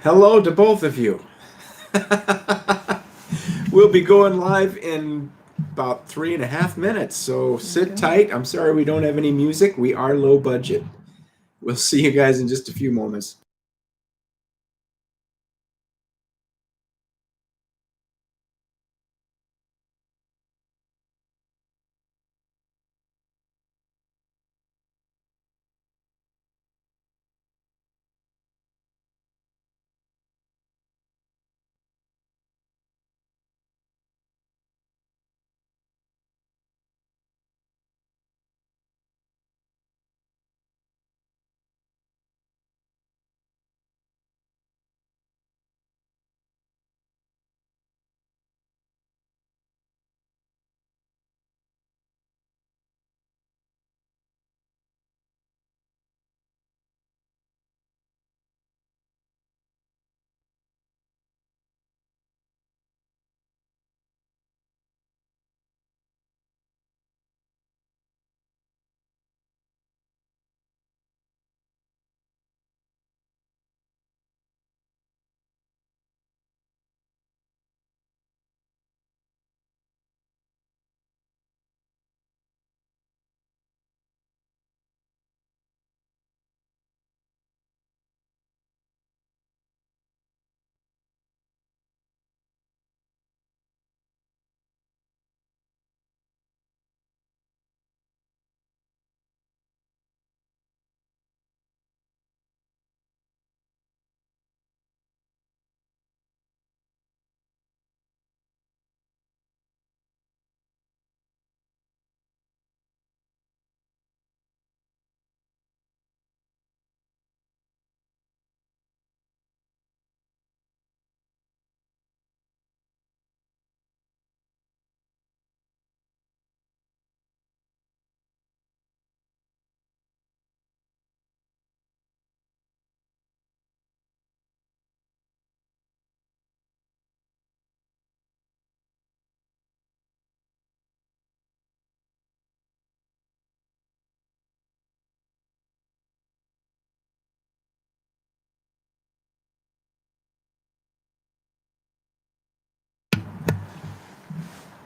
Hello to both of you. We'll be going live in about 3.5 minutes, so sit tight. I'm sorry we don't have any music. We are low budget. We'll see you guys in just a few moments.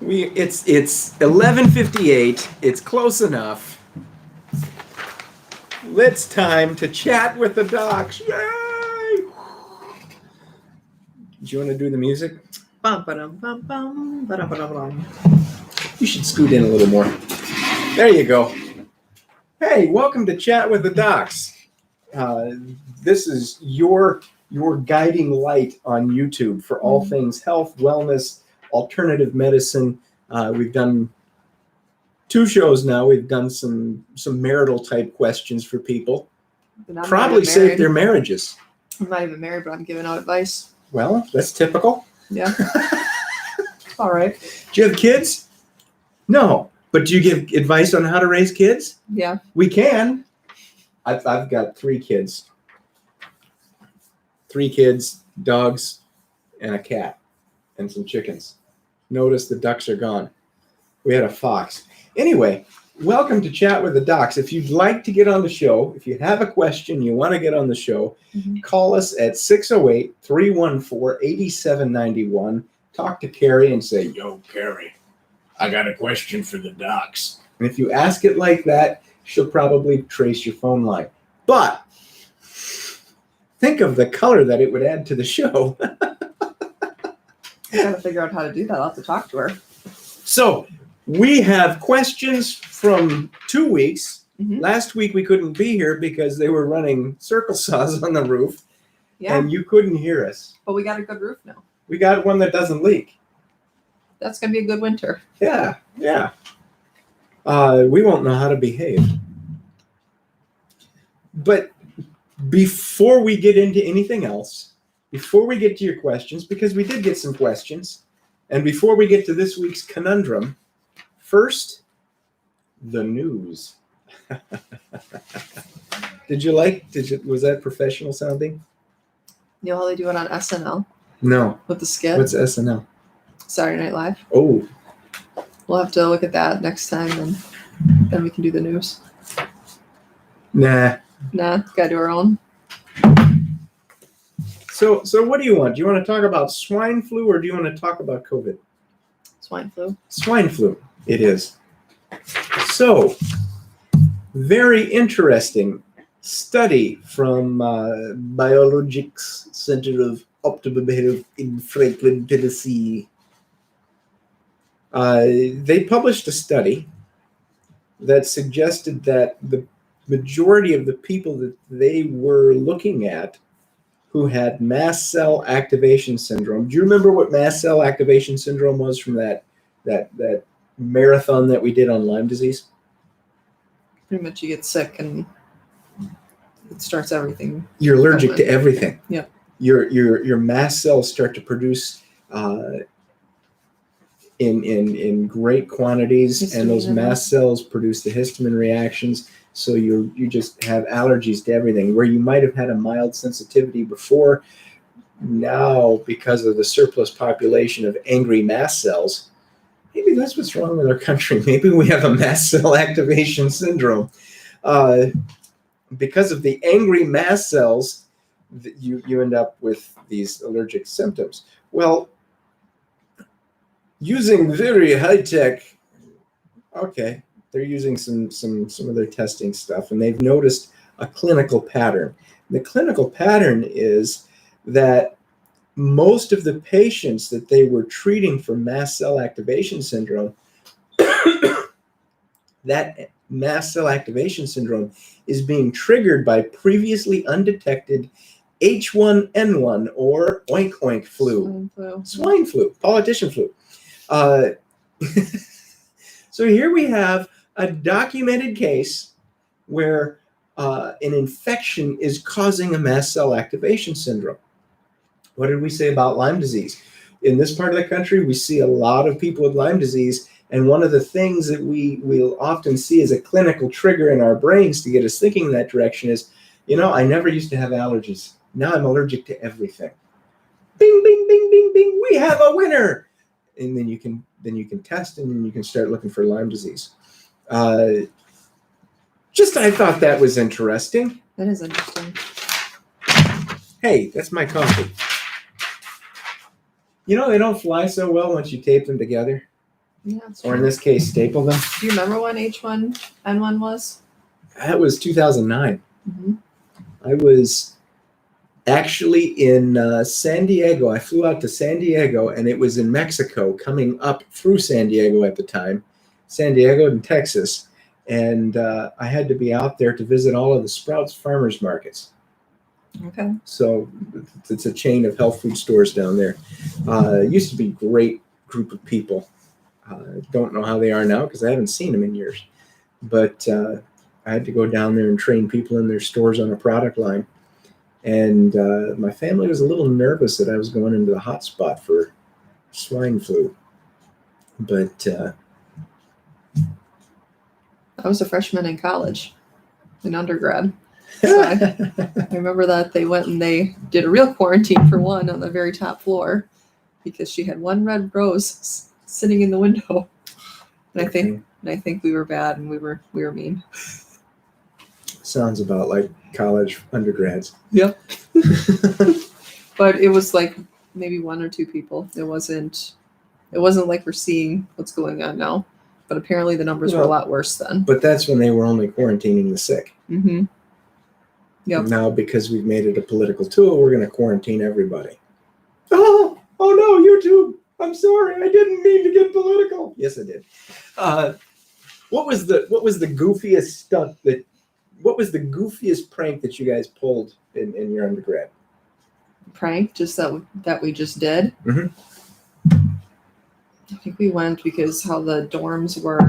It's 11:58. It's close enough. It's time to chat with the docs. Yay! Do you want to do the music? You should scoot in a little more. There you go. Hey, welcome to Chat with the Docs. This is your guiding light on YouTube for all things health, wellness, alternative medicine. We've done 2 shows now. We've done some marital type questions for people. Probably save their marriages. I'm not even married, but I'm giving out advice. Well, that's typical. Yeah. All right. Do you have kids? No. But do you give advice on how to raise kids? Yeah. We can. I've got 3 kids. 3 kids, dogs, and a cat, and some chickens. Notice the ducks are gone. We had a fox. Anyway, welcome to Chat with the Docs. If you'd like to get on the show, if you have a question, you want to get on the show, call us at 608-314-8791. Talk to Carrie and say, "Yo, Carrie, I got a question for the docs." And if you ask it like that, she'll probably trace your phone line. But think of the color that it would add to the show. I gotta figure out how to do that. I'll have to talk to her. So we have questions from 2 weeks. Last week we couldn't be here because they were running circle saws on the roof. Yeah. And you couldn't hear us. But we got a good roof now. We got one that doesn't leak. That's gonna be a good winter. Yeah. We won't know how to behave. But before we get into anything else, before we get to your questions, because we did get some questions, and before we get to this week's conundrum, first, the news. Was that professional sounding? You know how they do it on SNL? No. With the skit? What's SNL? Saturday Night Live. Oh. We'll have to look at that next time, and then we can do the news. Nah. Gotta do our own. So what do you want? Do you want to talk about swine flu or do you want to talk about COVID? Swine flu. Swine flu, it is. So, very interesting study from Biologics Center of Optimal Health in Franklin, Tennessee. They published a study that suggested that the majority of the people that they were looking at who had mast cell activation syndrome. Do you remember what mast cell activation syndrome was from that marathon that we did on Lyme disease? Pretty much you get sick and it starts everything. You're allergic to everything. Yeah. Your mast cells start to produce in great quantities, Histamine, and those mast cells produce the histamine reactions. So you just have allergies to everything. Where you might have had a mild sensitivity before, now because of the surplus population of angry mast cells, maybe that's what's wrong with our country. Maybe we have a mast cell activation syndrome. Because of the angry mast cells, you end up with these allergic symptoms. Well, using very high tech, okay, they're using some of their testing stuff, and they've noticed a clinical pattern. The clinical pattern is that most of the patients that they were treating for mast cell activation syndrome, that mast cell activation syndrome is being triggered by previously undetected H1N1 or oink oink flu. Swine flu, politician flu. So here we have a documented case where an infection is causing a mast cell activation syndrome. What did we say about Lyme disease? In this part of the country, we see a lot of people with Lyme disease, and one of the things that we'll often see as a clinical trigger in our brains to get us thinking in that direction is, I never used to have allergies. Now I'm allergic to everything. Bing, bing, bing, bing, bing. We have a winner. And then you can test, and then you can start looking for Lyme disease. I thought that was interesting. That is interesting. Hey, that's my coffee. They don't fly so well once you tape them together. Yeah, that's Or in true. this case, staple them. Do you remember when H1N1 was? That was 2009. Mm-hmm. I was actually in San Diego. I flew out to San Diego, and it was in Mexico, coming up through San Diego at the time, San Diego and Texas. And I had to be out there to visit all of the Sprouts farmers markets. Okay. So it's a chain of health food stores down there. It used to be a great group of people. Don't know how they are now because I haven't seen them in years. But I had to go down there and train people in their stores on a product line. And my family was a little nervous that I was going into the hot spot for swine flu. But I was a freshman in college, in undergrad. So I remember that they went and they did a real quarantine for one on the very top floor because she had one red rose sitting in the window. And I think we were bad and we were mean. Sounds about like college undergrads. Yep. But it was like maybe one or two people. It wasn't like we're seeing what's going on now. But apparently the numbers were a lot worse then. But that's when they were only quarantining the sick. Mm-hmm. Yep. Now, because we've made it a political tool, we're going to quarantine everybody. Oh no, YouTube. I'm sorry. I didn't mean to get political. Yes, I did. What was the goofiest stunt what was the goofiest prank that you guys pulled in your undergrad? Prank, just that we just did. Mm-hmm. I think we went because how the dorms were,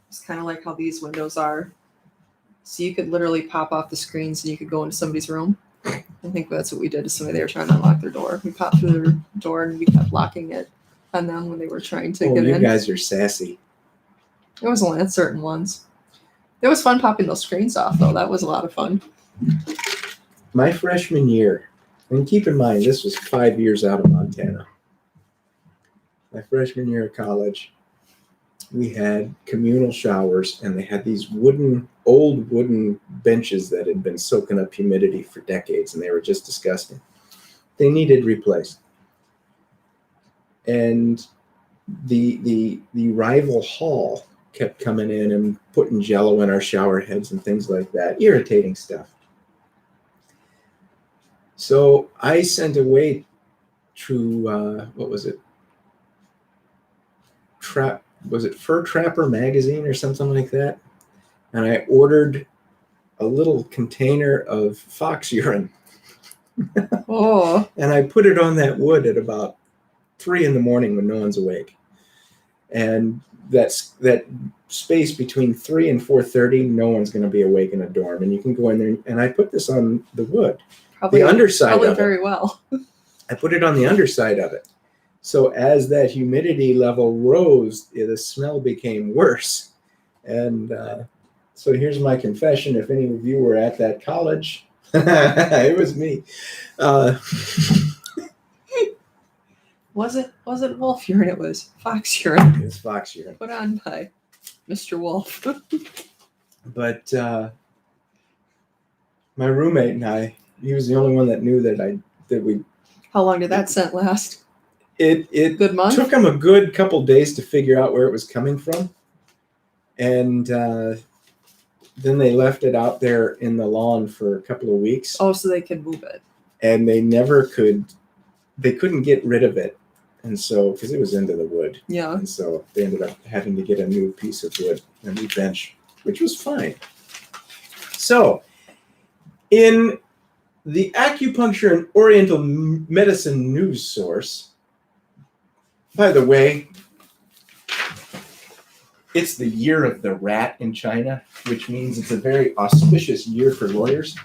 it's kind of like how these windows are. So you could literally pop off the screens and you could go into somebody's room. I think that's what we did to somebody. They were trying to unlock their door. We popped through their door and we kept locking it on them when they were trying to get in. You guys are sassy. It was only at certain ones. It was fun popping those screens off, though. That was a lot of fun. My freshman year, and keep in mind, this was 5 years out of Montana. My freshman year of college, we had communal showers, and they had these old wooden benches that had been soaking up humidity for decades, and they were just disgusting. they needed replaced. And the rival hall kept coming in and putting Jello in our shower heads and things like that. Irritating stuff. So I sent away to what was it? Was it Fur Trapper magazine or something like that? And I ordered a little container of fox urine. Oh, And I put it on that wood at about 3 a.m. when no one's awake. And that space between 3 and 4:30, no one's going to be awake in a dorm. And you can go in there, and I put this on the wood, the underside of it. very well. I put it on the underside of it. So as that humidity level rose, the smell became worse. And so here's my confession. If any of you were at that college, it was me. Wasn't wolf urine, it was fox urine. It's fox urine. Put on by Mr. Wolf. But my roommate and I, he was the only one that knew that we. How long did that scent last? It Good month? took him a good couple days to figure out where it was coming from. And then they left it out there in the lawn for a couple of weeks. Oh, so they could move it. And they couldn't get rid of it. And so, because it was into the wood. Yeah. And so they ended up having to get a new piece of wood, a new bench, which was fine. So, in the Acupuncture and Oriental Medicine news source, by the way, it's the year of the rat in China, which means it's a very auspicious year for lawyers.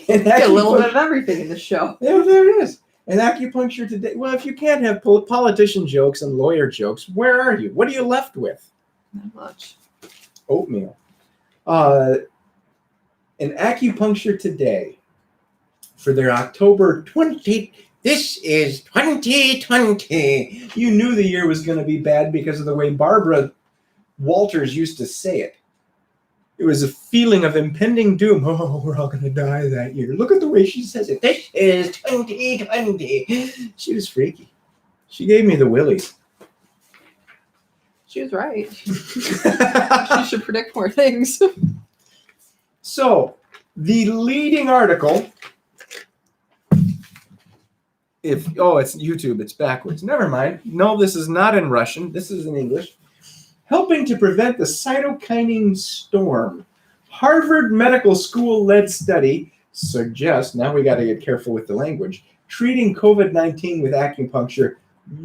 Get a little bit of everything in the show. Yeah, there it is. And acupuncture today. Well, if you can't have politician jokes and lawyer jokes, where are you? What are you left with? Not much. Oatmeal. And Acupuncture Today, for their October 20, this is 2020. You knew the year was going to be bad because of the way Barbara Walters used to say it. It was a feeling of impending doom. Oh, we're all going to die that year. Look at the way she says it. This is 2020. She was freaky. She gave me the willies. She was right. She should predict more things. So, the leading article, it's YouTube, it's backwards. Never mind. No, this is not in Russian. This is in English. Helping to prevent the cytokinin storm. Harvard Medical School-led study suggests, now we got to get careful with the language, treating COVID-19 with acupuncture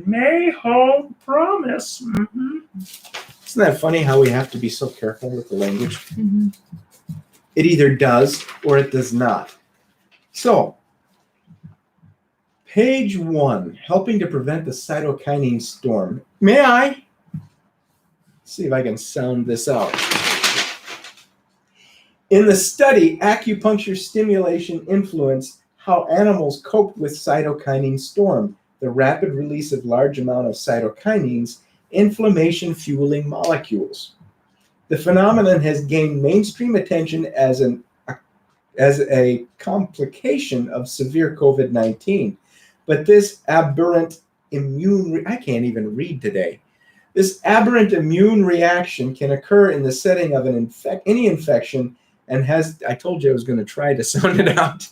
may hold promise. Mm-hmm. Isn't that funny how we have to be so careful with the language? Mm-hmm. It either does or it does not. So, page 1, helping to prevent the cytokinin storm. May I? See if I can sound this out. In the study, acupuncture stimulation influenced how animals coped with cytokinin storm, the rapid release of large amount of cytokinins, inflammation-fueling molecules. The phenomenon has gained mainstream attention as a complication of severe COVID-19. But this aberrant I can't even read today. This aberrant immune reaction can occur in the setting of any infection and I told you I was going to try to sound it out,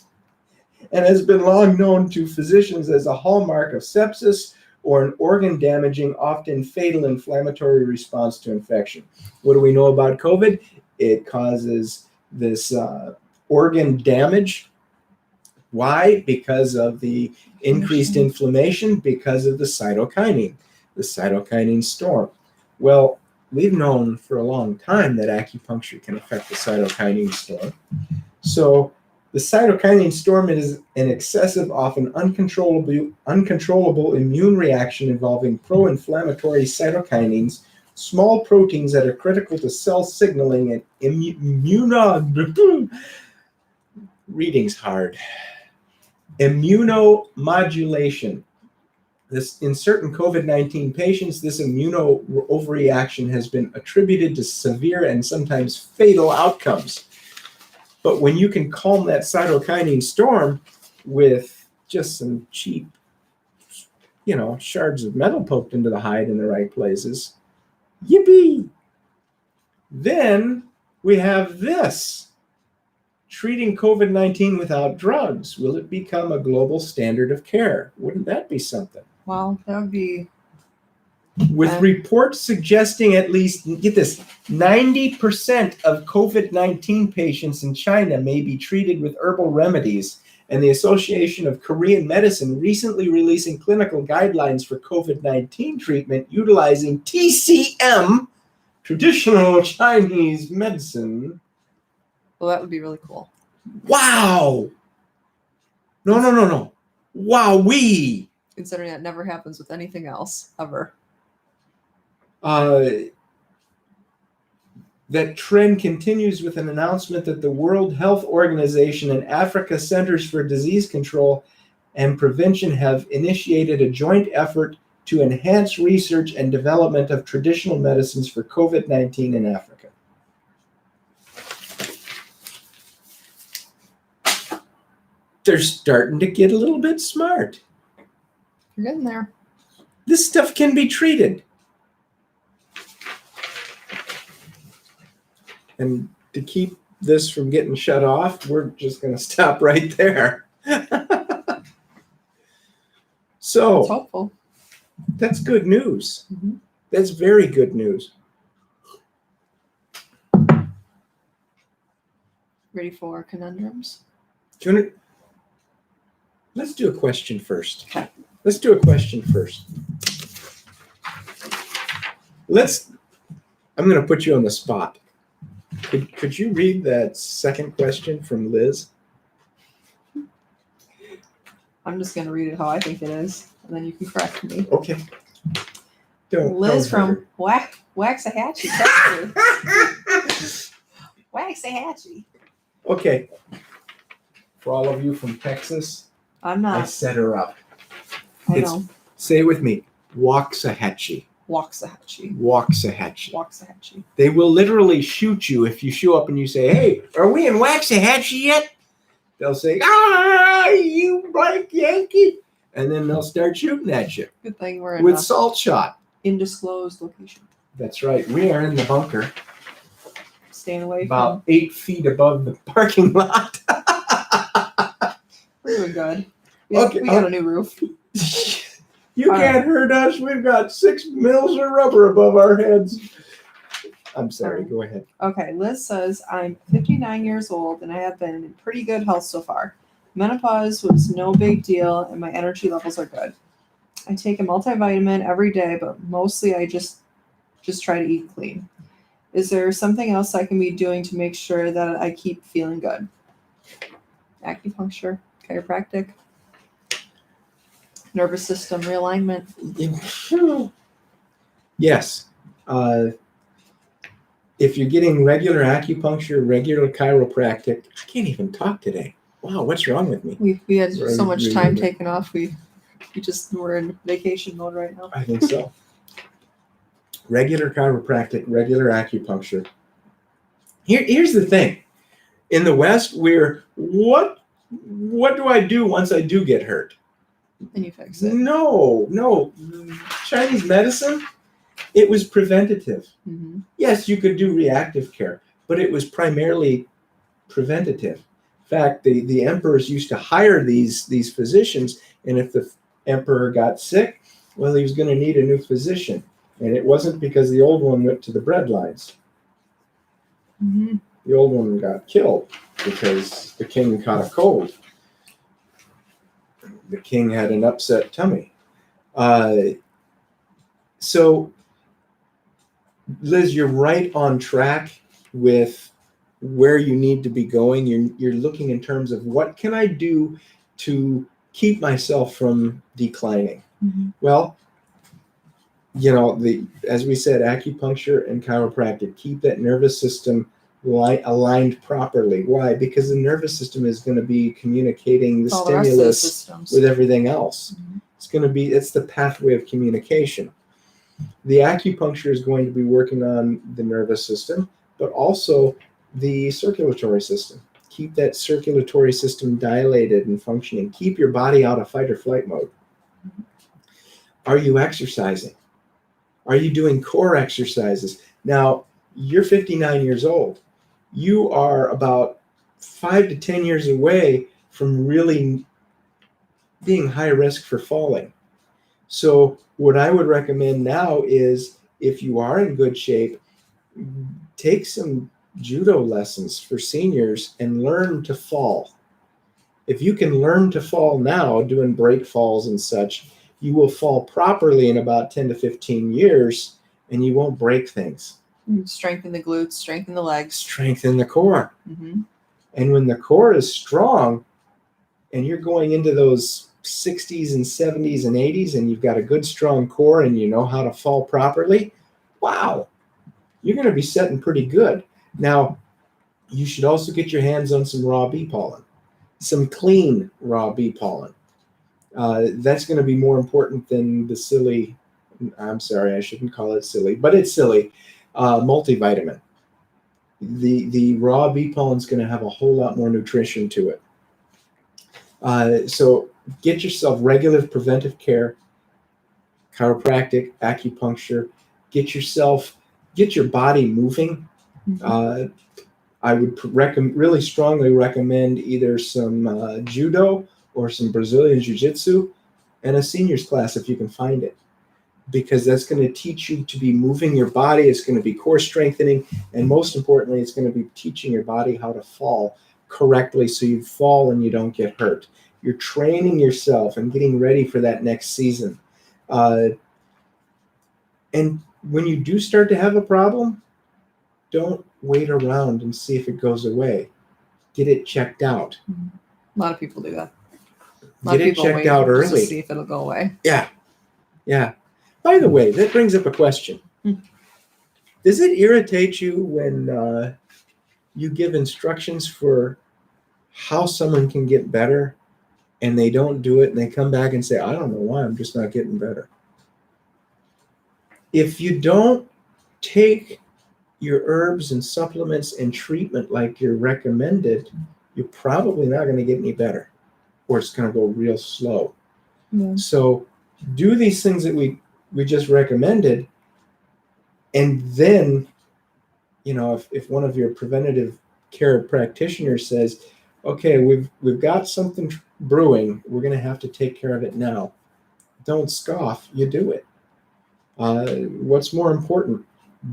and has been long known to physicians as a hallmark of sepsis or an organ-damaging, often fatal inflammatory response to infection. What do we know about COVID? It causes this organ damage. Why? Because of the increased inflammation, because of the cytokinin storm. Well, we've known for a long time that acupuncture can affect the cytokinin storm. So the cytokinin storm is an excessive, often uncontrollable immune reaction involving pro-inflammatory cytokinins, small proteins that are critical to cell signaling and reading's hard. Immunomodulation. In certain COVID-19 patients, this overreaction has been attributed to severe and sometimes fatal outcomes. But when you can calm that cytokine storm with just some cheap, shards of metal poked into the hide in the right places, yippee! Then we have this. Treating COVID-19 without drugs. Will it become a global standard of care? Wouldn't that be something? Well, that would be. With reports suggesting at least, get this, 90% of COVID-19 patients in China may be treated with herbal remedies, and the Association of Korean Medicine recently releasing clinical guidelines for COVID-19 treatment utilizing TCM, traditional Chinese medicine. Well, that would be really cool. Wow! No. Wowee! Considering that never happens with anything else, ever. That trend continues with an announcement that the World Health Organization and Africa Centers for Disease Control and Prevention have initiated a joint effort to enhance research and development of traditional medicines for COVID-19 in Africa. They're starting to get a little bit smart. You're getting there. This stuff can be treated. And to keep this from getting shut off, we're just going to stop right there. So, It's hopeful. that's good news. Mm-hmm. That's very good news. Ready for conundrums? Do you want to, let's do a question first. Okay. Let's do a question first. I'm going to put you on the spot. Could you read that second question from Liz? I'm just going to read it how I think it is, and then you can correct me. Okay. Liz don't from Waxahachie, Texas. Waxahachie. Okay. For all of you from Texas, I'm I not. set her up. I it's- know. Say it with me. Waxahachie. Waxahachie. Waxahachie. Waxahachie. They will literally shoot you if you show up and you say, "Hey, are we in Waxahachie yet?" They'll say, "Ah, you black Yankee," and then they'll start shooting at you Good thing we're in with an salt shot. undisclosed location. That's right. We are in the bunker, Staying away about 8 feet above the parking lot. from. We're doing good. Okay, We got a new roof. You can't hurt us. We've got 6 mils of rubber above our heads. I'm sorry. Go ahead. Okay, Liz says, I'm 59 years old and I have been in pretty good health so far. Menopause was no big deal and my energy levels are good. I take a multivitamin every day, but mostly I just try to eat clean. Is there something else I can be doing to make sure that I keep feeling good? Acupuncture, chiropractic, nervous system realignment. Yes. If you're getting regular acupuncture, regular chiropractic, I can't even talk today. Wow, what's wrong with me? We had so much Right. time taken off. We just we're in vacation mode right now. I think so. Regular chiropractic, regular acupuncture. Here's the thing. In the West, what do I do once I do get hurt? And you fix it. No. Chinese medicine, it was preventative. Mm-hmm. Yes, you could do reactive care, but it was primarily preventative. In fact, the emperors used to hire these physicians, and if the emperor got sick, well, he was going to need a new physician. And it wasn't because the old one went to the breadlines. Mm-hmm. The old one got killed because the king caught a cold. The king had an upset tummy. So, Liz, you're right on track with where you need to be going. You're looking in terms of what can I do to keep myself from declining. Mm-hmm. Well, as we said, acupuncture and chiropractic keep that nervous system aligned properly. Why? Because the nervous system is going to be communicating the All the rest of the stimulus systems. with everything else. Mm-hmm. It's the pathway of communication. The acupuncture is going to be working on the nervous system, but also the circulatory system, keep that circulatory system dilated and functioning. Keep your body out of fight or flight mode. Are you exercising? Are you doing core exercises? Now, you're 59 years old. You are about 5 to 10 years away from really being high risk for falling. So what I would recommend now is, if you are in good shape, take some judo lessons for seniors and learn to fall. If you can learn to fall now, doing break falls and such, you will fall properly in about 10 to 15 years and you won't break things. Strengthen the glutes, strengthen the legs. Strengthen the core. Mm-hmm. And when the core is strong and you're going into those 60s and 70s and 80s and you've got a good strong core and you know how to fall properly, wow, you're going to be setting pretty good. Now, you should also get your hands on some raw bee pollen, some clean raw bee pollen. That's going to be more important than the silly, I'm sorry, I shouldn't call it silly, but it's silly, multivitamin. The raw bee pollen is going to have a whole lot more nutrition to it. So get yourself regular preventive care, chiropractic, acupuncture, get your body moving. Mm-hmm. I would really strongly recommend either some judo or some Brazilian jiu-jitsu and a seniors class if you can find it, because that's going to teach you to be moving your body. It's going to be core strengthening, and most importantly, it's going to be teaching your body how to fall correctly so you fall and you don't get hurt. You're training yourself and getting ready for that next season. And when you do start to have a problem, don't wait around and see if it goes away. Get it checked out. A lot of people do that. Get it checked out just early. To see if it'll go away. Yeah. By the way, that brings up a question. Does it irritate you when you give instructions for how someone can get better and they don't do it and they come back and say, I don't know why, I'm just not getting better? If you don't take your herbs and supplements and treatment like you're recommended, you're probably not going to get any better, or it's going to go real slow. Yeah. So do these things that we just recommended, and then, if one of your preventative care practitioners says, okay, we've got something brewing, we're going to have to take care of it now, don't scoff, you do it. What's more important?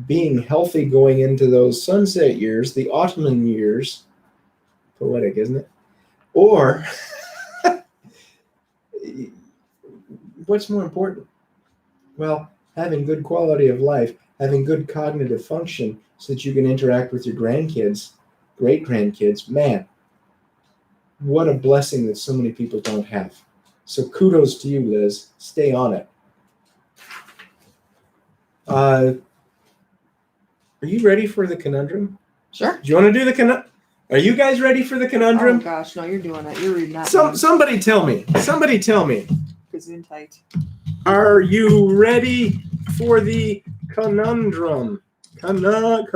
Being healthy going into those sunset years, the autumn years, poetic, isn't it? Or what's more important? Well, having good quality of life, having good cognitive function so that you can interact with your grandkids, great-grandkids. Man, what a blessing that so many people don't have. So kudos to you, Liz. Stay on it. Are you ready for the conundrum? Sure. Do you want to do the conundrum? Are you guys ready for the conundrum? Oh gosh, no, you're doing it. You're reading that. Somebody tell me. Gesundheit. Are you ready for the conundrum? Conundrum.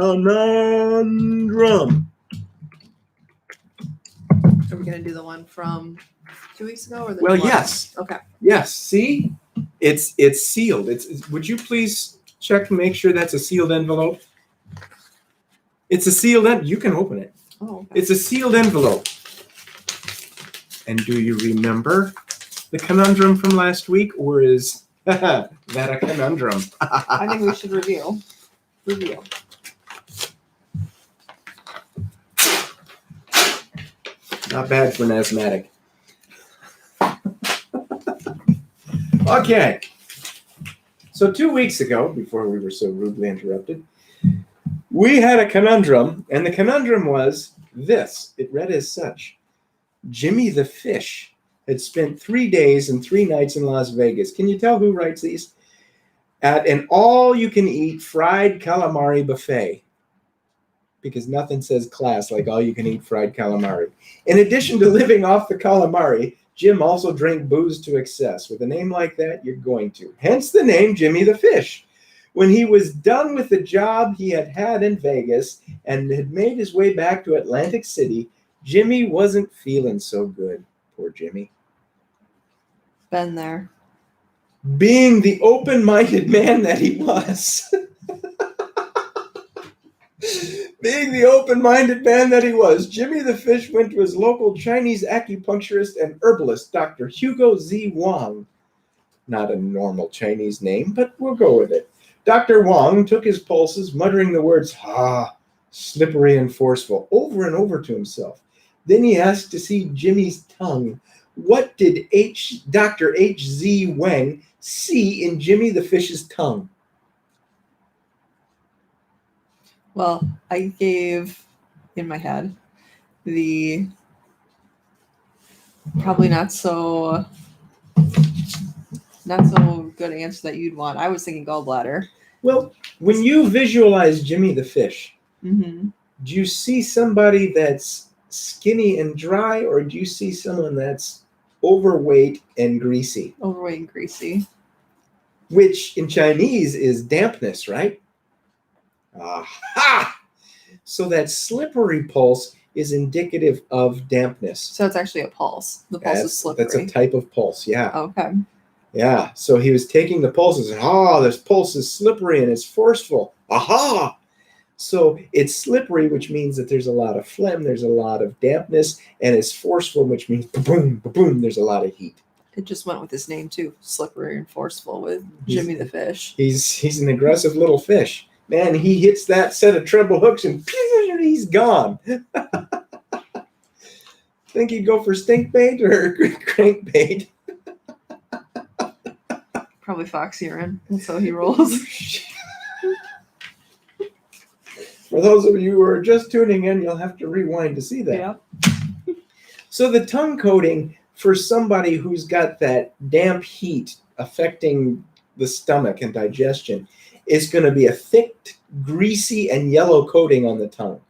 Are we gonna do the one from 2 weeks ago or the Well, new one? yes. Okay. Yes. See, it's sealed. Would you please check to make sure that's a sealed envelope? It's a sealed envelope. You can open it. Oh. Okay. It's a sealed envelope. And do you remember the conundrum from last week, or is that a conundrum? I think we should review. Not bad for an asthmatic. Okay. So 2 weeks ago, before we were so rudely interrupted, we had a conundrum, and the conundrum was this. It read as such. Jimmy the Fish had spent 3 days and 3 nights in Las Vegas. Can you tell who writes these? At an all-you-can-eat fried calamari buffet. Because nothing says class like all-you-can-eat fried calamari. In addition to living off the calamari, Jim also drank booze to excess. With a name like that, you're going to. Hence the name Jimmy the Fish. When he was done with the job he had in Vegas and had made his way back to Atlantic City, Jimmy wasn't feeling so good. Poor Jimmy. Been there. Being the open-minded man that he was. Being the open-minded man that he was, Jimmy the Fish went to his local Chinese acupuncturist and herbalist, Dr. Hugo Z. Wang. Not a normal Chinese name, but we'll go with it. Dr. Wang took his pulses, muttering the words, slippery and forceful, over and over to himself. Then he asked to see Jimmy's tongue. What did Dr. H.Z. Wang see in Jimmy the Fish's tongue? Well, I gave, in my head, the probably not so good answer that you'd want. I was thinking gallbladder. Well, when you visualize Jimmy the Fish, Mm-hmm. do you see somebody that's skinny and dry, or do you see someone that's overweight and greasy? Overweight and greasy. Which in Chinese is dampness, right? Aha! So that slippery pulse is indicative of dampness. So it's actually a pulse. The pulse is slippery. That's a type of pulse, yeah. Okay. Yeah, so he was taking the pulses and, this pulse is slippery and it's forceful. Aha! So it's slippery, which means that there's a lot of phlegm, there's a lot of dampness, and it's forceful, which means boom, boom, there's a lot of heat. It just went with his name too, slippery and forceful with Jimmy the Fish. He's an aggressive little fish. Man, he hits that set of treble hooks and he's gone. Think he'd go for stink bait or crankbait? Probably fox urine. That's how he rolls. For those of you who are just tuning in, you'll have to rewind to see that. Yeah. So the tongue coating for somebody who's got that damp heat affecting the stomach and digestion is going to be a thick, greasy, and yellow coating on the tongue.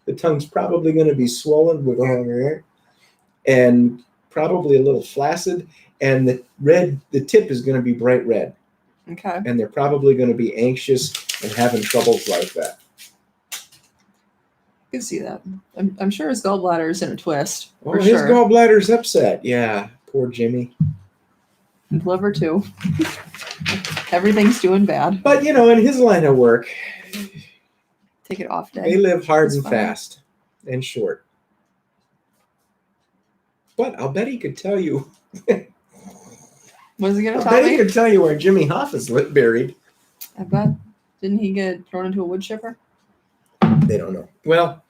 The tongue's probably going to be swollen and probably a little flaccid, and the tip is going to be bright red. Okay. And they're probably going to be anxious and having troubles like that. I can see that. I'm sure his gallbladder is in a twist. Oh, For his sure. gallbladder's upset. Yeah, poor Jimmy. And liver too. Everything's doing bad. But, in his line of work, Take it off day. they live hard That's and fine. fast and short. But I'll bet he could tell you. What is he gonna I tell bet he me? could tell you where Jimmy Hoff is buried. I bet. Didn't he get thrown into a wood chipper? They don't know. Well,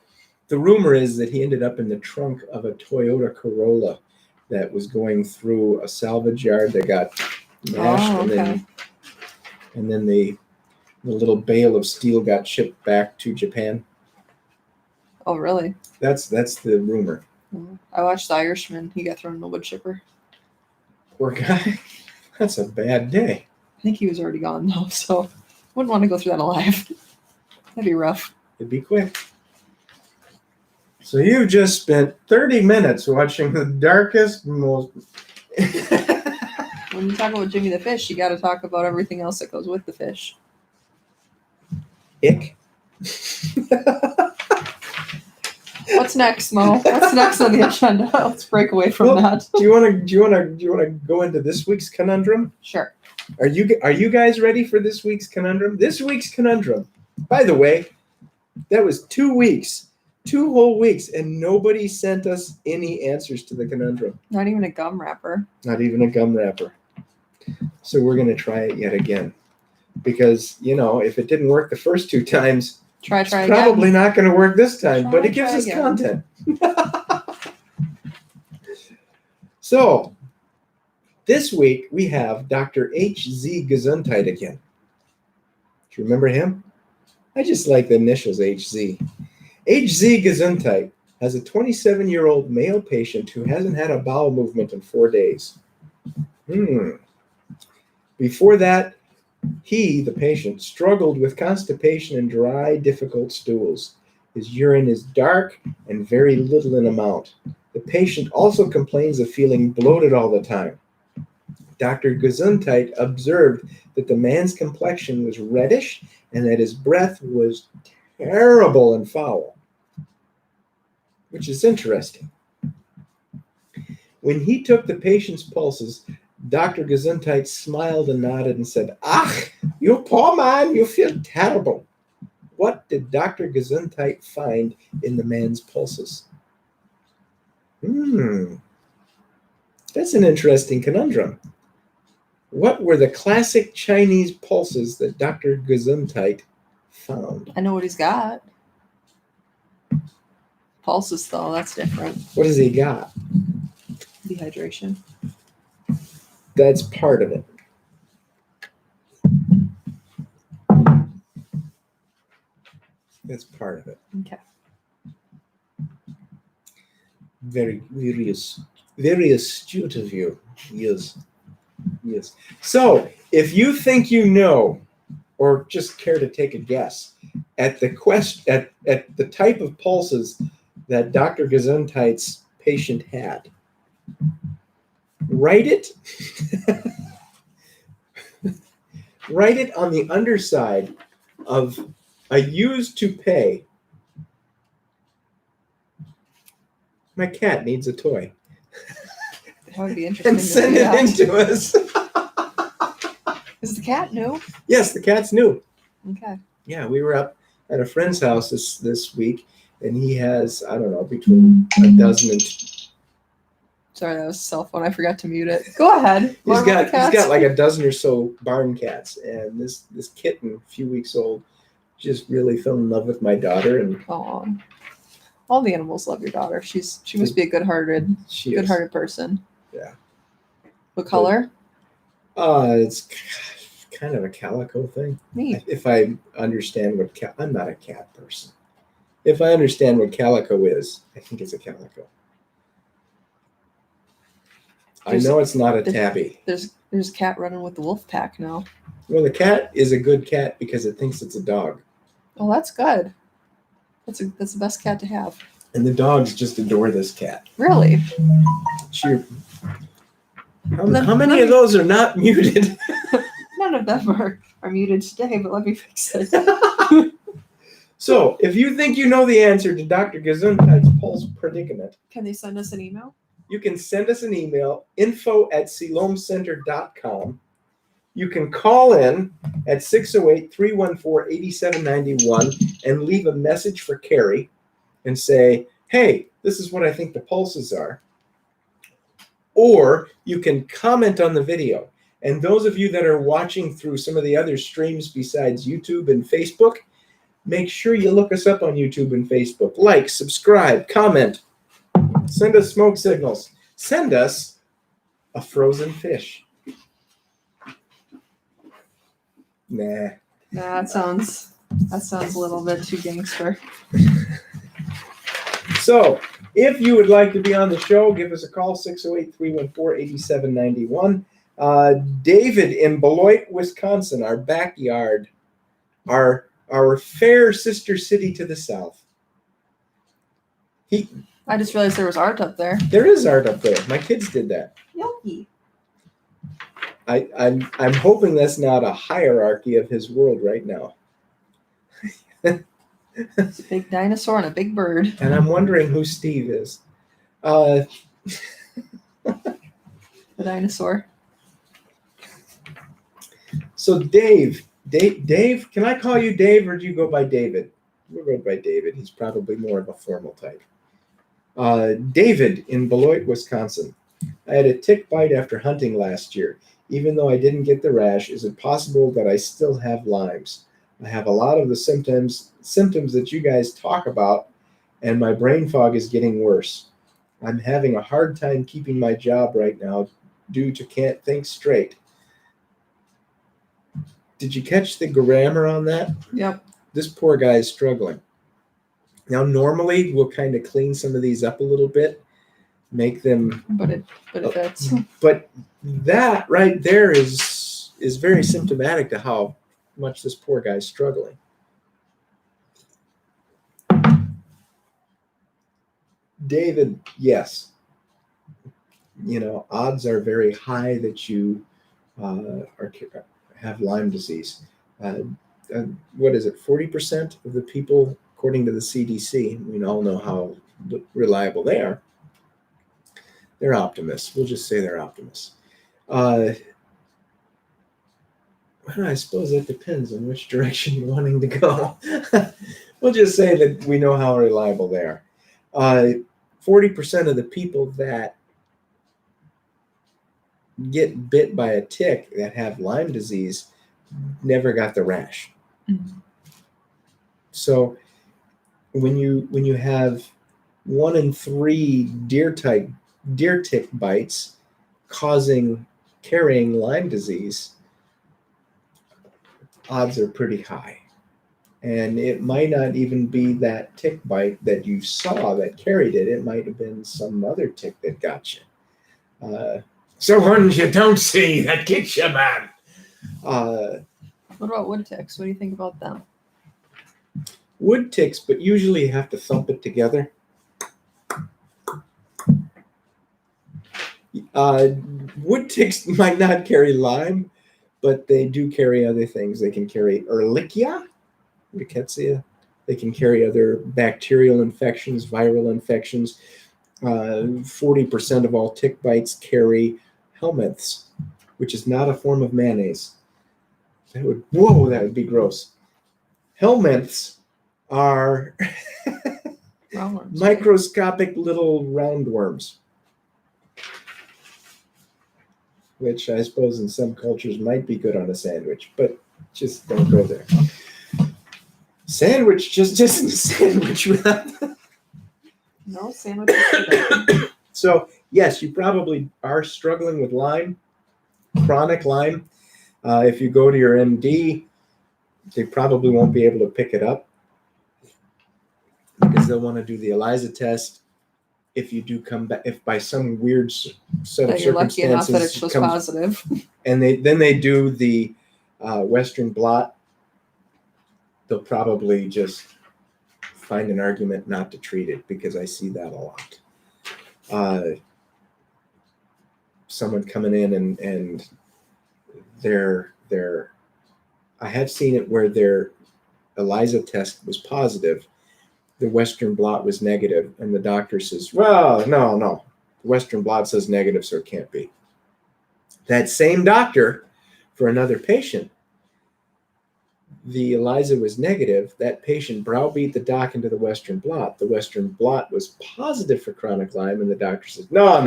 the rumor is that he ended up in the trunk of a Toyota Corolla that was going through a salvage yard that got mashed, Oh, okay. and then the little bale of steel got shipped back to Japan. Oh, really? That's the rumor. I watched The Irishman. He got thrown in a wood chipper. Poor guy. That's a bad day. I think he was already gone though, so wouldn't want to go through that alive. That'd be rough. It'd be quick. So you just spent 30 minutes watching the darkest, most... When you talk about Jimmy the Fish, you got to talk about everything else that goes with the fish. Ick. What's next, Mo? What's next on the agenda? Let's break away from Well, that. Do you want to go into this week's conundrum? Sure. Are you guys ready for this week's conundrum? This week's conundrum. By the way, that was 2 weeks, 2 whole weeks, and nobody sent us any answers to the conundrum. Not even a gum wrapper. Not even a gum wrapper. So we're going to try it yet again. Because, if it didn't work the first 2 times, Try it's again. probably not going to work this time, but it gives Try us again. content. So, this week we have Dr. H.Z. Gesundheit again. Do you remember him? I just like the initials H.Z. H.Z. Gesundheit has a 27-year-old male patient who hasn't had a bowel movement in 4 days. Before that, he, the patient, struggled with constipation and dry, difficult stools. His urine is dark and very little in amount. The patient also complains of feeling bloated all the time. Dr. Gesundheit observed that the man's complexion was reddish and that his breath was terrible and foul. which is interesting. When he took the patient's pulses, Dr. Gesundheit smiled and nodded and said, "Ach, you poor man, you feel terrible." What did Dr. Gesundheit find in the man's pulses? That's an interesting conundrum. What were the classic Chinese pulses that Dr. Gesundheit found? I know what he's got. Pulses, though, that's different. What has he got? Dehydration. That's part of it. That's part of it. Okay. Very astute of you. Yes. So, if you think you know, or just care to take a guess at the at the type of pulses that Dr. Gesundheit's patient had, write it. Write it on the underside of a used toupee. My cat needs a toy. That would be interesting. And send it in to us. Is the cat new? Yes, the cat's new. Okay. Yeah, we were up at a friend's house this week, and he has, I don't know, between a dozen and... Sorry, that was a cell phone. I forgot to mute it. Go ahead. He's got like a dozen or so barn cats, and this kitten, a few weeks old, just really fell in love with my daughter, and Oh, all the animals love your daughter. She must be a good-hearted person. Yeah. What color? It's kind of a calico thing. Neat. If I understand what I'm not a cat person. If I understand what calico is, I think it's a calico. I know it's not a tabby. There's a cat running with the wolf pack now. Well, the cat is a good cat because it thinks it's a dog. Oh, that's good. That's the best cat to have. And the dogs just adore this cat. Really? How many of those are not muted? None of them are muted today, but let me fix it. So, if you think you know the answer to Dr. Gesundheit's pulse predicament, Can they send us an email? you can send us an email, info@silomcenter.com. You can call in at 608-314-8791 and leave a message for Carrie and say, "Hey, this is what I think the pulses are." Or you can comment on the video. And those of you that are watching through some of the other streams besides YouTube and Facebook, make sure you look us up on YouTube and Facebook. Like, subscribe, comment, send us smoke signals. Send us a frozen fish. Nah. That sounds a little bit too gangster. So, if you would like to be on the show, give us a call, 608-314-8791. David in Beloit, Wisconsin, our backyard, our fair sister city to the south. I just realized there was art up there. There is art up there. My kids did that. Yogi. I'm hoping that's not a hierarchy of his world right now. It's a big dinosaur and a big bird. And I'm wondering who Steve is. The dinosaur. So Dave, can I call you Dave, or do you go by David? We'll go by David. He's probably more of a formal type. David in Beloit, Wisconsin. I had a tick bite after hunting last year. Even though I didn't get the rash, is it possible that I still have Lyme's? I have a lot of the symptoms that you guys talk about, and my brain fog is getting worse. I'm having a hard time keeping my job right now due to can't think straight. Did you catch the grammar on that? Yep. This poor guy is struggling. Now, normally we'll kind of clean some of these up a little bit, make them. But it fits. But that right there is very symptomatic to how much this poor guy's struggling. David, yes. Odds are very high that you have Lyme disease. What is it? 40% of the people, according to the CDC, we all know how reliable there. They're optimists. We'll just say they're optimists. Well, I suppose that depends on which direction you're wanting to go. We'll just say that we know how reliable they are. 40% of the people that get bit by a tick that have Lyme disease never got the rash. Mhm. So when you have 1 in 3 deer tick bites carrying Lyme disease, odds are pretty high. And it might not even be that tick bite that you saw that carried it. It might have been some other tick that got you. So ones you don't see that gets you, man. What about wood ticks? What do you think about them? Wood ticks, but usually you have to thump it together. Wood ticks might not carry Lyme, but they do carry other things. They can carry Ehrlichia, Rickettsia. They can carry other bacterial infections, viral infections. 40% of all tick bites carry helminths, which is not a form of mayonnaise. That would be gross. Helminths are Roundworms. microscopic little roundworms, which I suppose in some cultures might be good on a sandwich, but just don't go there. Sandwich just isn't a sandwich without. No sandwiches today. So yes, you probably are struggling with Lyme, chronic Lyme. If you go to your MD, they probably won't be able to pick it up because they'll want to do the ELISA test. If you do come back, if by some weird set of That you're lucky enough that it circumstances shows comes, positive. and they do the Western blot, they'll probably just find an argument not to treat it because I see that a lot. Someone coming in and they're I have seen it where their ELISA test was positive, the Western blot was negative, and the doctor says, well, no, the Western blot says negative, so it can't be. That same doctor, for another patient, the ELISA was negative. That patient browbeat the doc into the Western blot. The Western blot was positive for chronic Lyme, and the doctor says, no,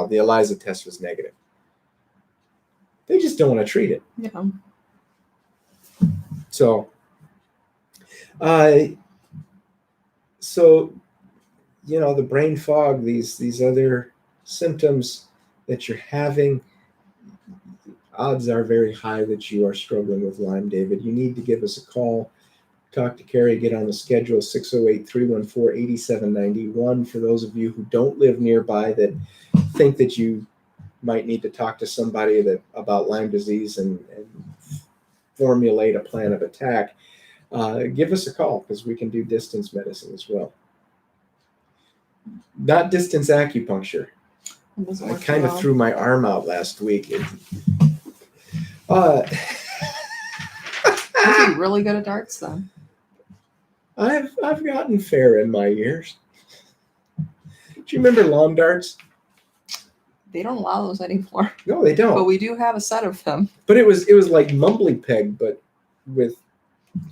the ELISA test was negative. They just don't want to treat it. Yeah. So, the brain fog, these other symptoms that you're having, odds are very high that you are struggling with Lyme, David. You need to give us a call, talk to Carrie, get on the schedule, 608-314-8791. For those of you who don't live nearby that think that you might need to talk to somebody about Lyme disease and formulate a plan of attack, give us a call because we can do distance medicine as well. Not distance acupuncture. I kind of threw my arm out last week. You're really good at darts then. I've gotten fair in my years. Do you remember lawn darts? They don't allow those anymore. No, they don't. But we do have a set of them. But it was like mumbly peg, but with.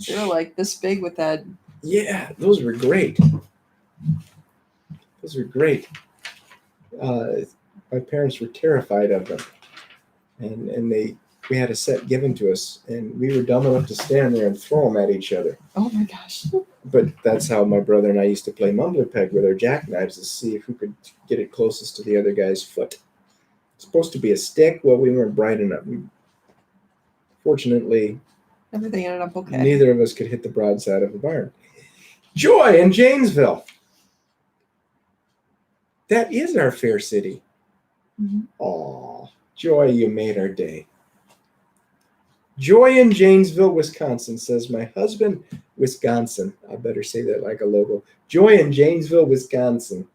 They're like this big with that. Yeah, those were great. My parents were terrified of them, and we had a set given to us, and we were dumb enough to stand there and throw them at each other. Oh my gosh. But that's how my brother and I used to play mumbly peg with our jackknives, to see if we could get it closest to the other guy's foot. It's supposed to be a stick. Well, we weren't bright enough. Fortunately, Everything ended up okay. neither of us could hit the broadside of a barn. Joy in Janesville. That is our fair city. Mm-hmm. Aw, Joy, you made our day. Joy in Janesville, Wisconsin says, my husband, Wisconsin, I better say that like a logo. Joy in Janesville, Wisconsin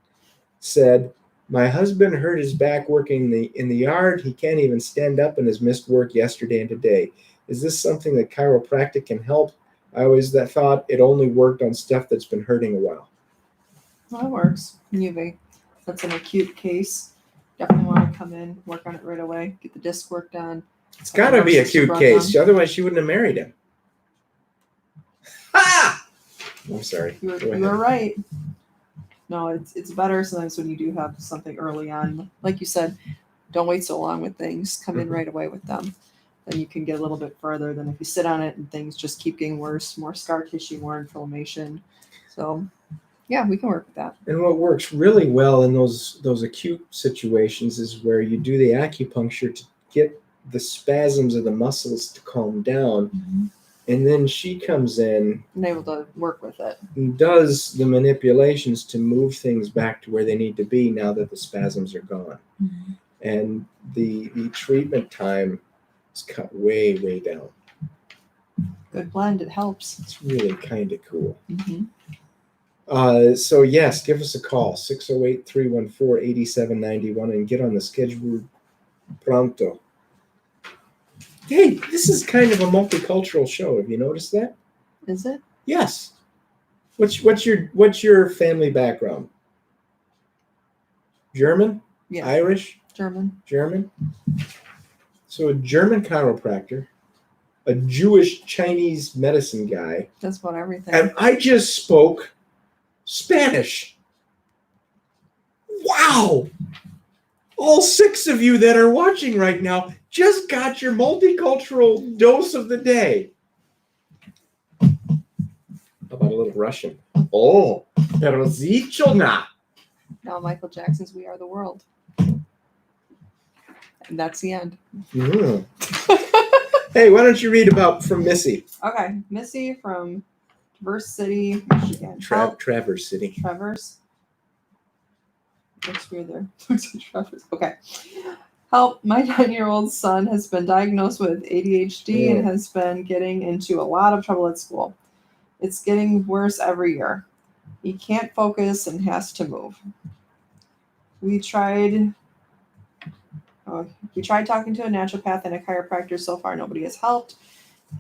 said, my husband hurt his back working in the yard. He can't even stand up and has missed work yesterday and today. Is this something that chiropractic can help? I always thought it only worked on stuff that's been hurting a while. Well, that works. That's an acute case. Definitely want to come in, work on it right away, get the disc work done. It's got to be a Nerve system cute brought case, down. otherwise she wouldn't have married him. Ha! I'm sorry. You Go were ahead. right. No, it's better sometimes when you do have something early on. Like you said, don't wait so long with things. Come in Mhm. right away with them. Then you can get a little bit further than if you sit on it and things just keep getting worse, more scar tissue, more inflammation. So yeah, we can work with that. And what works really well in those acute situations is where you do the acupuncture to get the spasms of the muscles to calm down, and then she comes in And able to work with it. and does the manipulations to move things back to where they need to be now that the spasms are gone. And the treatment time is cut way down. Good blend. It helps. It's really kind of cool. Mm-hmm. So yes, give us a call, 608-314-8791, and get on the schedule pronto. Hey, this is kind of a multicultural show. Have you noticed that? Is it? Yes. What's your family background? German? Yeah. Irish? German. So a German chiropractor, a Jewish Chinese medicine guy, That's about everything. and I just spoke Spanish. Wow! All 6 of you that are watching right now just got your multicultural dose of the day. How about a little Russian? Oh, перзичона. Now Michael Jackson's "We Are the World," and that's the end. Mm. Hey, why don't you read about from Missy? Okay, Missy from Traverse City, Michigan. Traverse City. Traverse. Looks weird there. Looks like Traverse. Okay. Help! My 9-year-old son has been diagnosed with ADHD and has been getting into a lot of trouble at school. It's getting worse every year. He can't focus and has to move. We tried talking to a naturopath and a chiropractor. So far, nobody has helped.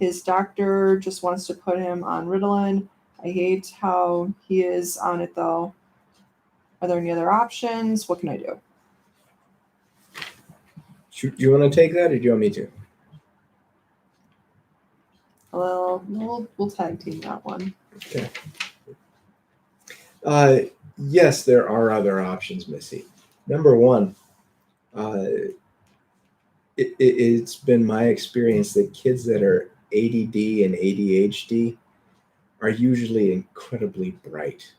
His doctor just wants to put him on Ritalin. I hate how he is on it, though. Are there any other options? What can I do? Do you want to take that, or do you want me to? Well, we'll tag team that one. Okay. Yes, there are other options, Missy. Number one, it's been my experience that kids that are ADD and ADHD are usually incredibly bright,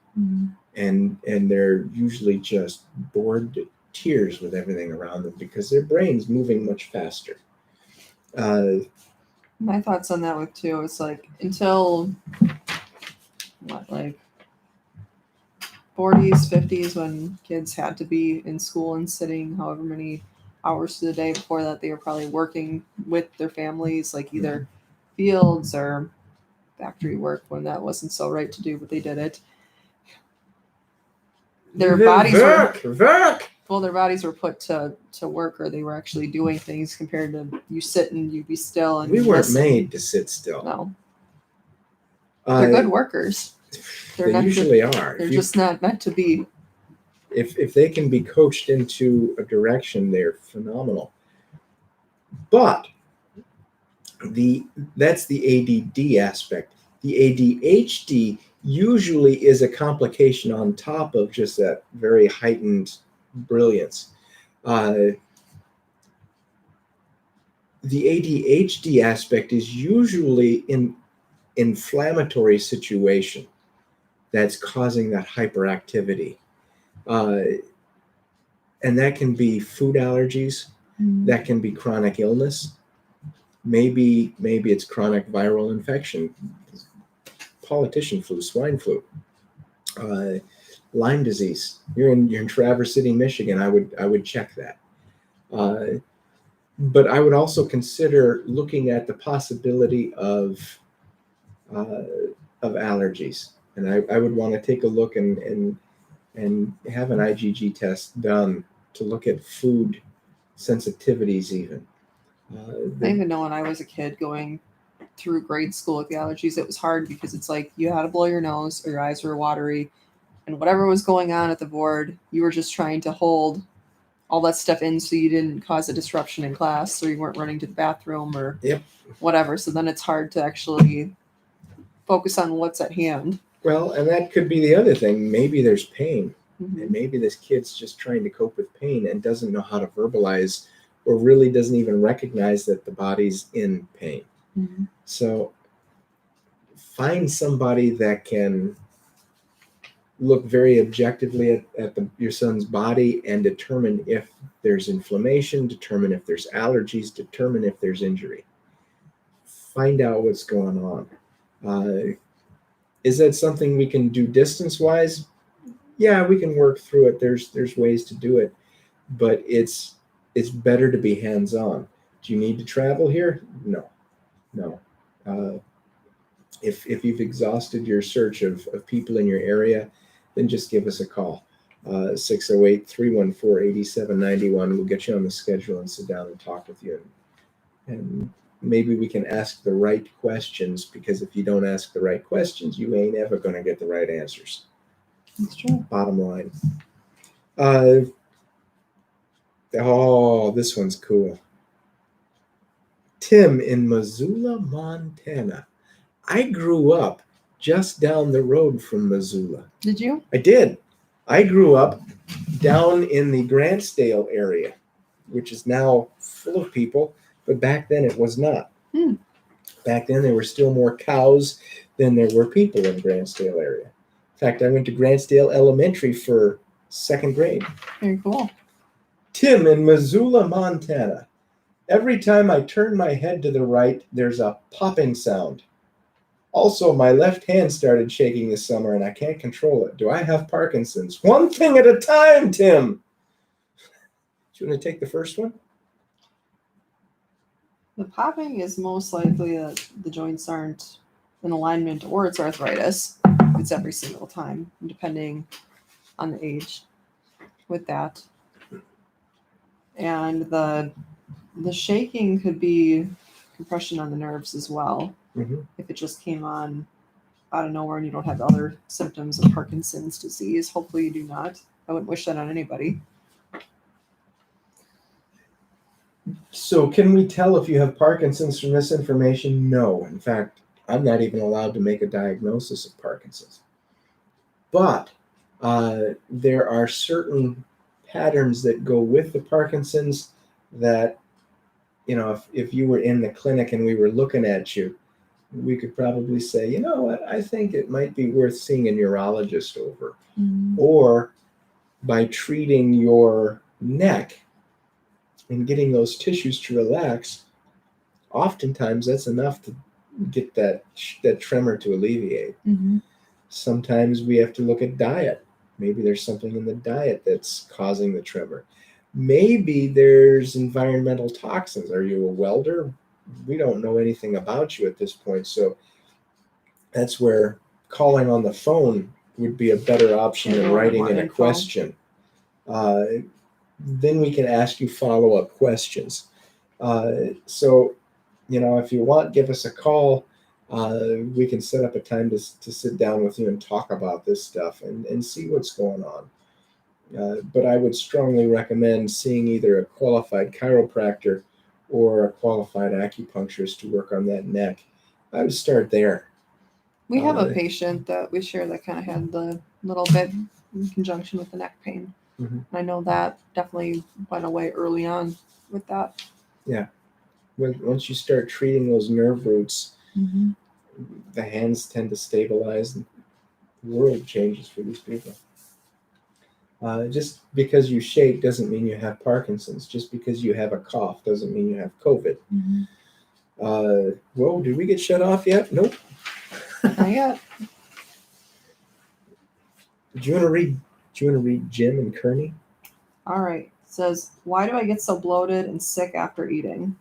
and they're usually just bored to tears with everything around them because their brain's moving much faster. My thoughts on that with too. It's like until what, like 40s, 50s, when kids had to be in school and sitting however many hours to the day. Before that, they were probably working with their families, like either fields or factory work when that wasn't so right to do, but they did it. Their bodies were put to work, or they were actually doing things compared to you sit and you be still. And We weren't listen. made to sit still. No, they're good workers. They usually are. They're just not meant to be. If they can be coached into a direction, they're phenomenal. But that's the ADD aspect. The ADHD usually is a complication on top of just that very heightened brilliance. The ADHD aspect is usually an inflammatory situation that's causing that hyperactivity. And that can be food allergies, that can be chronic illness, maybe it's chronic viral infection, politician flu, swine flu, Lyme disease. You're in Traverse City, Michigan. I would check that. But I would also consider looking at the possibility of allergies, and I would want to take a look and have an IgG test done to look at food sensitivities even. I even know when I was a kid going through grade school with the allergies, it was hard because it's like you had to blow your nose or your eyes were watery. and whatever was going on at the board, you were just trying to hold all that stuff in so you didn't cause a disruption in class, so you weren't running to the bathroom or Yep. whatever. So then it's hard to actually focus on what's at hand. Well, and that could be the other thing. Maybe there's pain. Mhm. And maybe this kid's just trying to cope with pain and doesn't know how to verbalize or really doesn't even recognize that the body's in pain. Mhm. So find somebody that can look very objectively at your son's body and determine if there's inflammation, determine if there's allergies, determine if there's injury. Find out what's going on. Is that something we can do distance-wise? Yeah, we can work through it. There's ways to do it, but it's better to be hands-on. Do you need to travel here? No. If you've exhausted your search of people in your area, then just give us a call. 608-314-8791. We'll get you on the schedule and sit down and talk with you. And maybe we can ask the right questions, because if you don't ask the right questions, you ain't ever going to get the right answers. That's true. Bottom line. This one's cool. Tim in Missoula, Montana. I grew up just down the road from Missoula. Did you? I did. I grew up down in the Grantsdale area, which is now full of people, but back then it was not. Back then there were still more cows than there were people in Grantsdale area. In fact, I went to Grantsdale Elementary for 2nd grade. Very cool. Tim in Missoula, Montana. Every time I turn my head to the right, there's a popping sound. Also, my left hand started shaking this summer and I can't control it. Do I have Parkinson's? One thing at a time, Tim. Do you want to take the first one? The popping is most likely that the joints aren't in alignment or it's arthritis. It's every single time, depending on the age with that. And the shaking could be compression on the nerves as well. Mm-hmm. If it just came on out of nowhere and you don't have other symptoms of Parkinson's disease. Hopefully you do not. I wouldn't wish that on anybody. So can we tell if you have Parkinson's from this information? No. In fact, I'm not even allowed to make a diagnosis of Parkinson's. But there are certain patterns that go with the Parkinson's that, if you were in the clinic and we were looking at you, we could probably say, you know what, I think it might be worth seeing a neurologist over. Mm-hmm. Or by treating your neck and getting those tissues to relax, oftentimes that's enough to get that tremor to alleviate. Mm-hmm. Sometimes we have to look at diet. Maybe there's something in the diet that's causing the tremor. Maybe there's environmental toxins. Are you a welder? We don't know anything about you at this point. So that's where calling on the phone would be a better option than writing in a question. Then we can ask you follow-up questions. So, if you want, give us a call. We can set up a time to sit down with you and talk about this stuff and see what's going on. But I would strongly recommend seeing either a qualified chiropractor or a qualified acupuncturist to work on that neck. I would start there. We have a patient that we share that kind of had the little bit in conjunction with the neck pain. Mm-hmm. I know that definitely went away early on with that. Yeah. Once you start treating those nerve roots, mm-hmm. the hands tend to stabilize and the world changes for these people. Just because you shake doesn't mean you have Parkinson's. Just because you have a cough doesn't mean you have COVID. Mm-hmm. Whoa, did we get shut off yet? Nope. Not yet. Do you want to read Jim and Kearney? All right. It says, why do I get so bloated and sick after eating?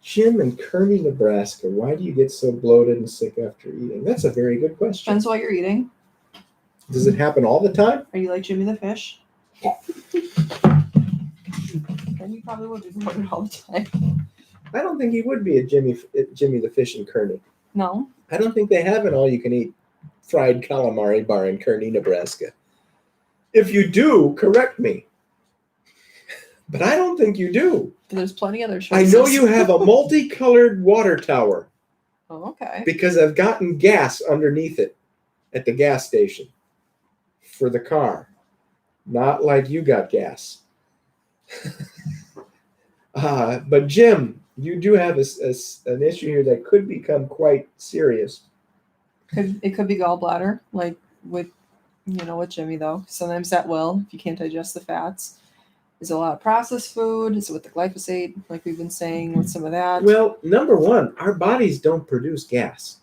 Jim in Kearney, Nebraska. Why do you get so bloated and sick after eating? That's a very good question. Depends what you're eating. Does it happen all the time? Are you like Jimmy the fish? Then you probably would be bloated all the time. I don't think he would be a Jimmy the Fish in Kearney. No. I don't think they have an all-you-can-eat fried calamari bar in Kearney, Nebraska. If you do, correct me. But I don't think you do. There's plenty other I choices. know you have a multicolored water tower Oh, okay. because I've gotten gas underneath it at the gas station for the car. Not like you got gas. But Jim, you do have an issue here that could become quite serious. It could be gallbladder, like with Jimmy though. Sometimes that will, if you can't digest the fats. Is it a lot of processed food? Is it with the glyphosate, like we've been saying, with some of that? Well, number one, our bodies don't produce gas.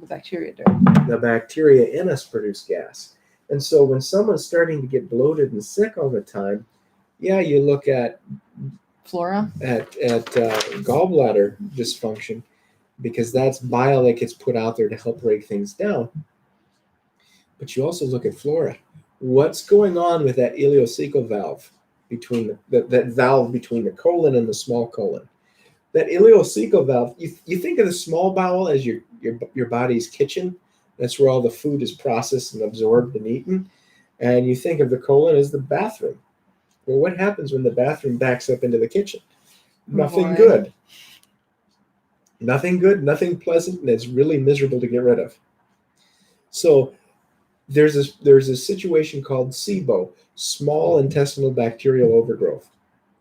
The bacteria do. The bacteria in us produce gas. And so when someone's starting to get bloated and sick all the time, yeah, you look at Flora? At gallbladder dysfunction, because that's bile that gets put out there to help break things down. But you also look at flora. What's going on with that ileocecal valve between that valve between the colon and the small colon? That ileocecal valve, you think of the small bowel as your body's kitchen. That's where all the food is processed and absorbed and eaten. And you think of the colon as the bathroom. Well, what happens when the bathroom backs up into the kitchen? Nothing good. Nothing good, nothing pleasant, and it's really miserable to get rid of. So there's a situation called SIBO, small intestinal bacterial overgrowth.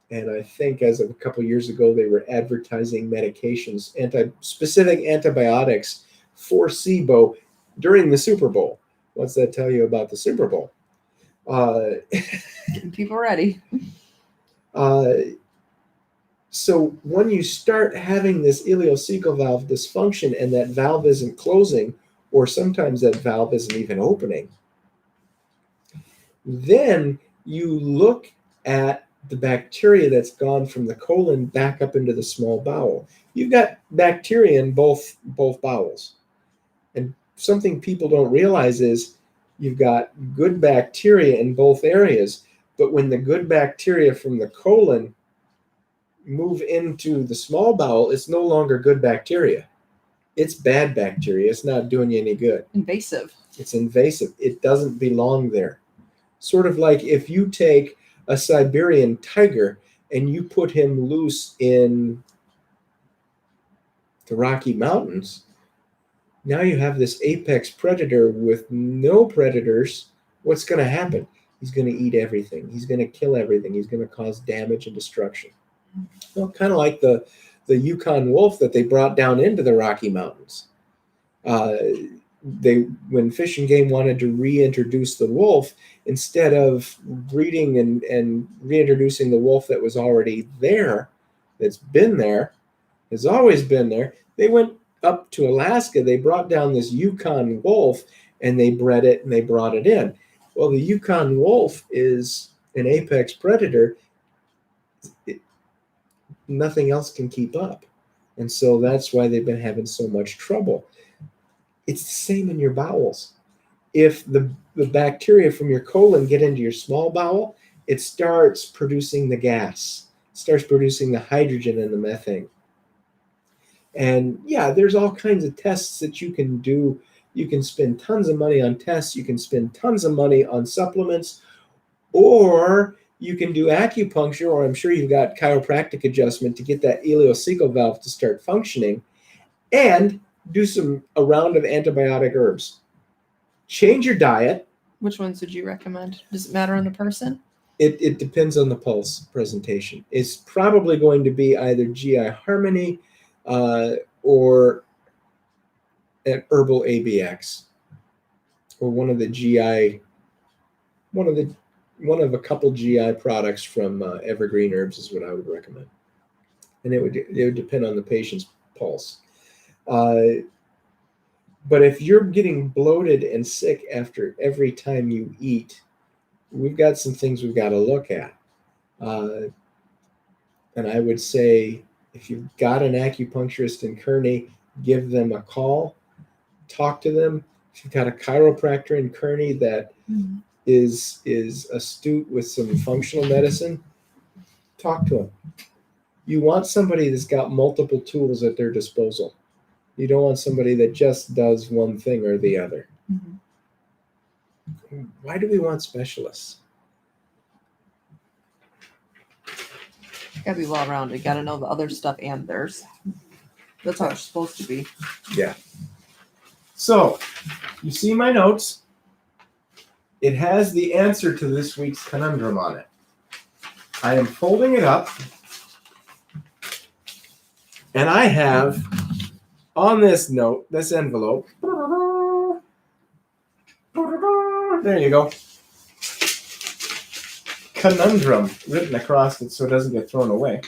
And I think as of a couple years ago, they were advertising medications, specific antibiotics for SIBO during the Super Bowl. What's that tell you about the Super Bowl? Getting people ready. So when you start having this ileocecal valve dysfunction and that valve isn't closing, or sometimes that valve isn't even opening, then you look at the bacteria that's gone from the colon back up into the small bowel. You've got bacteria in both bowels. And something people don't realize is you've got good bacteria in both areas, but when the good bacteria from the colon move into the small bowel, it's no longer good bacteria. It's bad bacteria. It's not doing you any good. Invasive. It's invasive. It doesn't belong there. Sort of like if you take a Siberian tiger and you put him loose in the Rocky Mountains, now you have this apex predator with no predators. What's going to happen? He's going to eat everything. He's going to kill everything. He's going to cause damage and destruction. Well, kind of like the Yukon wolf that they brought down into the Rocky Mountains. When Fish and Game wanted to reintroduce the wolf, instead of breeding and reintroducing the wolf that was already there, that's been there, has always been there, they went up to Alaska. They brought down this Yukon wolf and they bred it and they brought it in. Well, the Yukon wolf is an apex predator. Nothing else can keep up. And so that's why they've been having so much trouble. It's the same in your bowels. If the bacteria from your colon get into your small bowel, it starts producing the gas, starts producing the hydrogen and the methane. And yeah, there's all kinds of tests that you can do. You can spend tons of money on tests. You can spend tons of money on supplements, or you can do acupuncture, or I'm sure you've got chiropractic adjustment to get that ileocecal valve to start functioning, and do a round of antibiotic herbs. Change your diet. Which ones would you recommend? Does it matter on the person? It depends on the pulse presentation. It's probably going to be either GI Harmony or an herbal ABX, or one of a couple GI products from Evergreen Herbs is what I would recommend. And it would depend on the patient's pulse. But if you're getting bloated and sick after every time you eat, we've got some things we've got to look at. And I would say if you've got an acupuncturist in Kearney, give them a call, talk to them. If you've got a chiropractor in Kearney that is astute with some functional medicine, talk to them. You want somebody that's got multiple tools at their disposal. You don't want somebody that just does one thing or the other. Mhm. Why do we want specialists? Gotta be well rounded. Gotta know the other stuff and theirs. That's how it's supposed to be. Yeah. So, you see my notes. It has the answer to this week's conundrum on it. I am folding it up. And I have on this note, this envelope. There you go. Conundrum written across it so it doesn't get thrown away.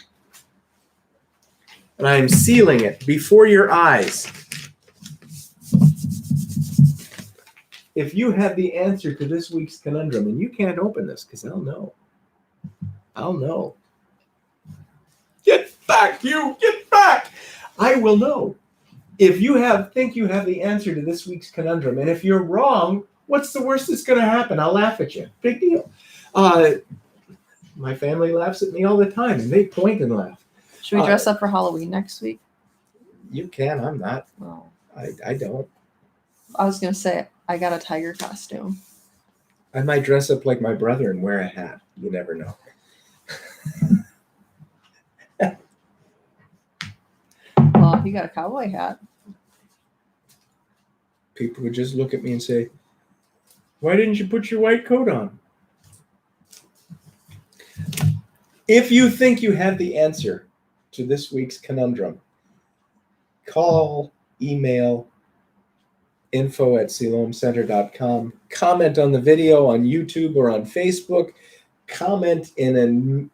And I am sealing it before your eyes. If you have the answer to this week's conundrum, and you can't open this because I'll know. I'll know. Get back, you! Get back! I will know. If you think you have the answer to this week's conundrum, and if you're wrong, what's the worst that's going to happen? I'll laugh at you. Big deal. My family laughs at me all the time, and they point and laugh. Should we dress up for Halloween next week? You can. I'm not. Well, I don't. I was gonna say I got a tiger costume. I might dress up like my brother and wear a hat. You never know. Well, he got a cowboy hat. People would just look at me and say, "Why didn't you put your white coat on?" If you think you have the answer to this week's conundrum, call, email, info@siloamcenter.com. Comment on the video on YouTube or on Facebook. Comment in a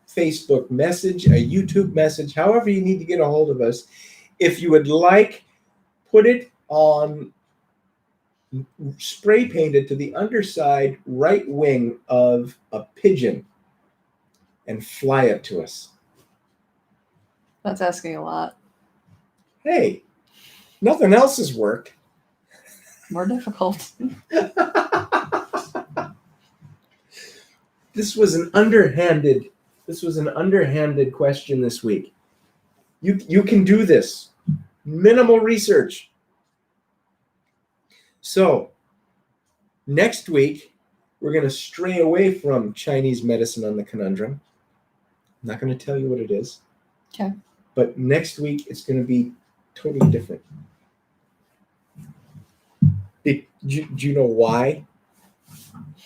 Facebook message, a YouTube message, however you need to get a hold of us. If you would like, put it on, spray painted to the underside right wing of a pigeon and fly it to us. That's asking a lot. Hey, nothing else has worked. More difficult. This was an underhanded question this week. You can do this. Minimal research. So, next week, we're going to stray away from Chinese medicine on the conundrum. I'm not going to tell you what it is. Okay. But next week, it's going to be totally different. Do you know why?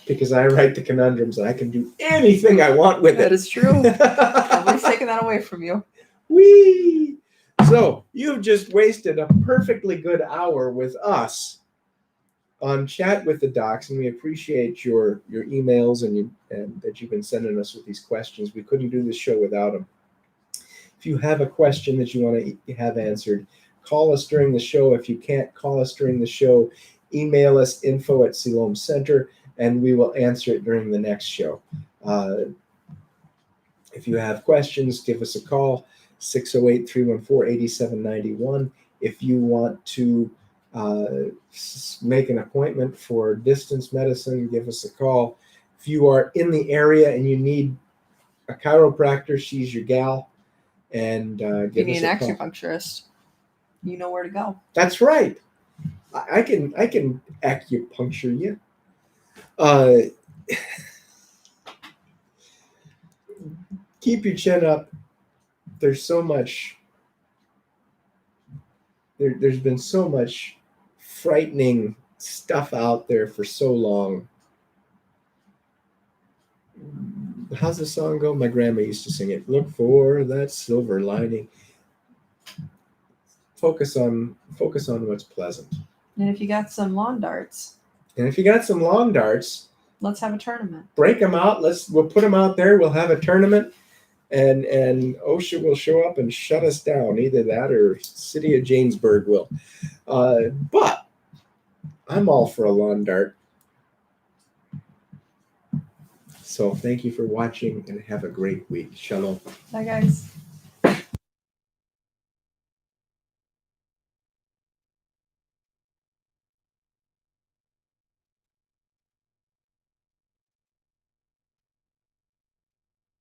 Because I write the conundrums and I can do anything I want with it. That is true. Nobody's taking that away from you. Whee! So you've just wasted a perfectly good hour with us on Chat with the Docs, and we appreciate your emails and that you've been sending us with these questions. We couldn't do this show without them. If you have a question that you want to have answered, call us during the show. If you can't call us during the show, email us info@Siloam Center, and we will answer it during the next show. If you have questions, give us a call, 608-314-8791. If you want to make an appointment for distance medicine, give us a call. If you are in the area and you need a chiropractor, she's your gal. And If you need an acupuncturist, you know where to go. That's right. I can acupuncture you. Keep your chin up. There's so much. There's been so much frightening stuff out there for so long. How's the song go? My grandma used to sing it. Look for that silver lining. Focus on what's pleasant. And if you got some lawn darts, let's have a tournament. Break them out. We'll put them out there. We'll have a tournament, and OSHA will show up and shut us down. Either that or City of Jamesburg will. But I'm all for a lawn dart. So thank you for watching and have a great week. Shalom. Bye, guys.